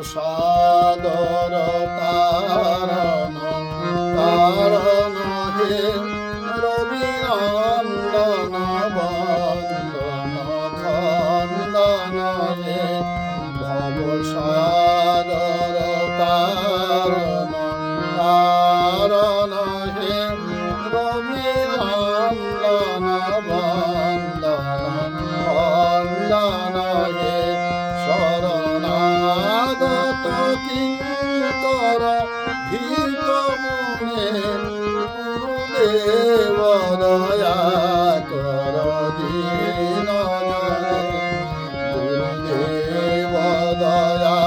সাদর তারণ তারণ হে রবি নন্দন বন্দন খন্দন হে ভব সাদর তারণ তারণ হে রবি নন্দন বন্দন খন্দন হে শরণাগত কিঙ্কর ভীত মনে গুরুদেব দয়া কর দীন জনে গুরুদেব দয়া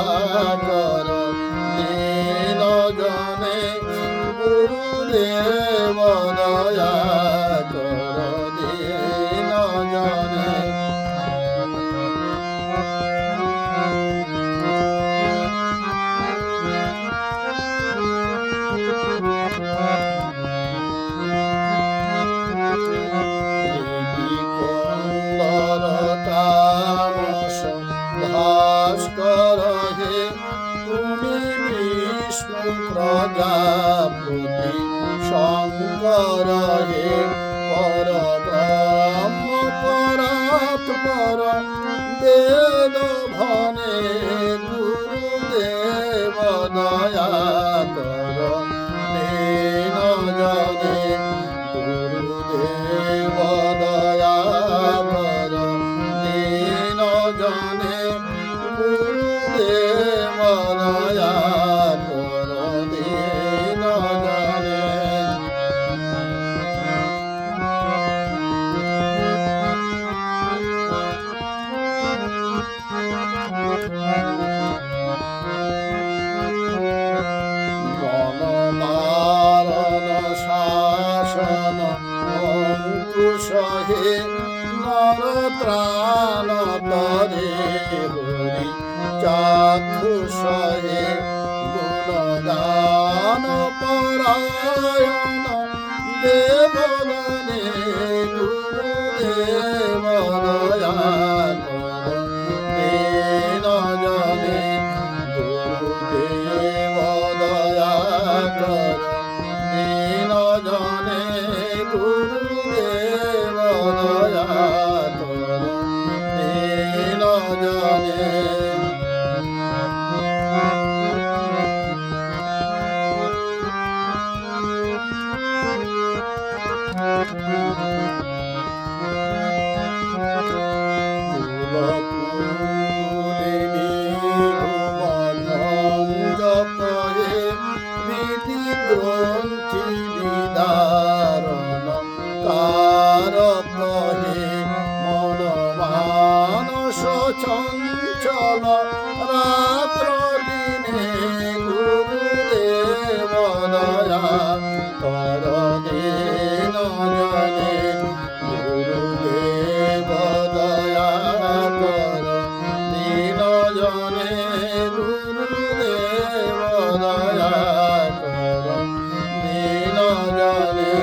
কর দীন জনে গুরুদেব দয়া কর দীন জনে ভাস্কর হে তুমি বিষ্ণু প্রজাপতি শঙ্কর হে পর ব্রহ্ম পরাৎপর বেদ ভনে গুরুদেব দয়া কর দীন জনে গুরুদেব দয়া কর দীন জনে গুরুদেব দয়া কর দীন জনে গণমারণ শাসন অঙ্কুশ হে নরত্রাণ তরে হরি চাক্ষুষ হে গুণগান পরায়ণ দেবগণে গুরুদেব দয়া কর দীন জনে গুরুদেব দয়া কর দীন জনে গুরুদেব দয়া কর দীন জনে কুলকুলিনী ভুবনঞ্জত হে বিধি গ্রন্থি বিদারণ কারক হে মন মানস চঞ্চল রাত্র দিনে গুরুদেব দয়া কর দীন জনে গুরুদেব দয়া কর দীন জনে গুরুদেব দয়া কর দীন জনে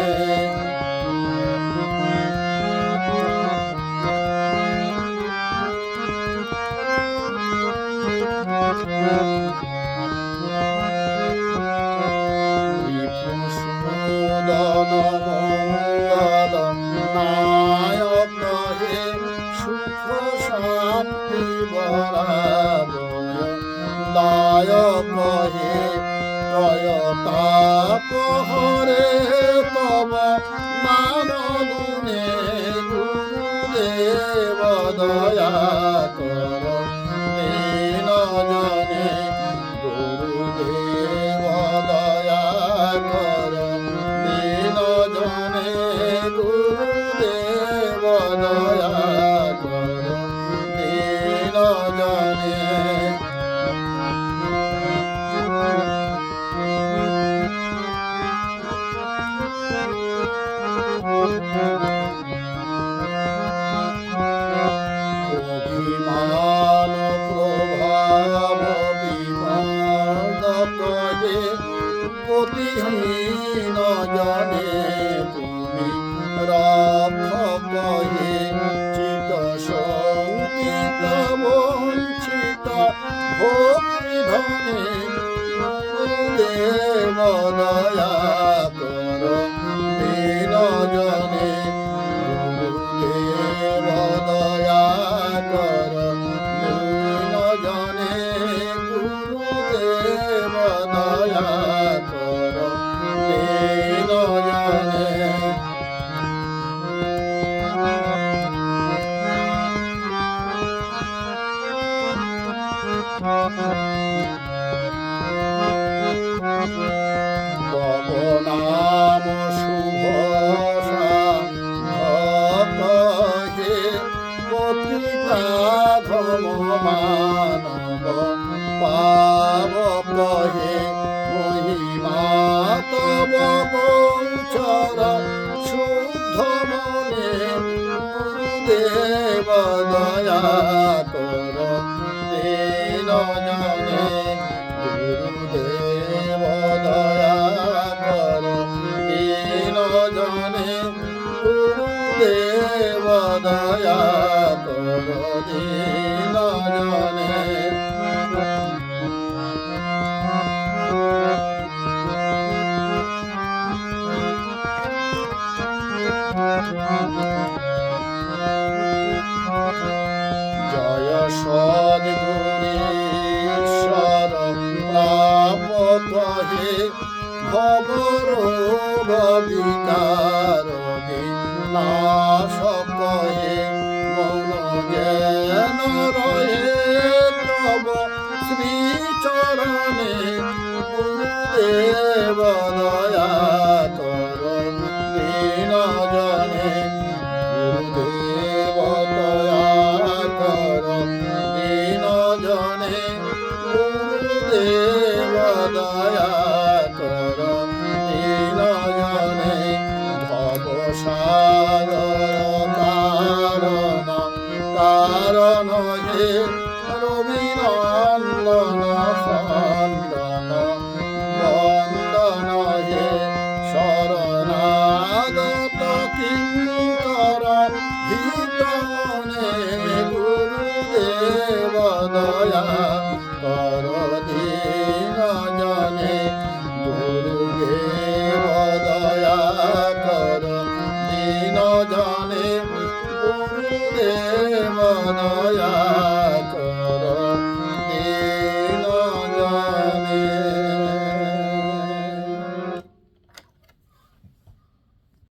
বিভূষণ মঙ্গল নায়ক হে সুখ শান্তি বরাবয় দায়ক হে ত্রয়তাপ হরে তব নাম গুণে গুরুদেব দয়া কর দীন জনে গুরুদেব দয়া কর দীন জনে গুরুদেব দয়া কর দীন জনে অভিমান প্রভাব বিমর্দক হে গতিহীন জনে তুমি রক্ষক হে চিত সঙ্গীত বঞ্চিত ভোগ জনে গুরুদেব দয়া কর দীন জনে গুরুদেব দয়া কর দীন জনে গুরুদেব দয়া কর দীন জনে তব নাম শুভ সাধক হে পতিতা ধম মানব পাবক হে মহিমা তব গোচর শুদ্ধ মনে গুরুদেব দয়া কর দীন জনে গুরুদেব দয়া কর দীন জনে গুরুদেব দয়া কর দীন জনে জয় সদ্গুণীশ্বর প্রাপক হে ভবরোগ বিকার বিনাশক হে মন জ্ঞান রহে তব শ্রীচরণে গুরুদেব দয়া কর দীন জনে গুরুদেব দয়া কর দীন জনে গুরুদেব দয়া কর দীন জনে ভব সাগর কারণ কারণ হে রবিনন্দন খণ্ডন বন্দন হে শরণাগত কিঙ্কর হিতমনে গুরুদেব দয়া কর দীন জনে গুরুদেব দয়া কর দীন জনে গুরুদেব দয়া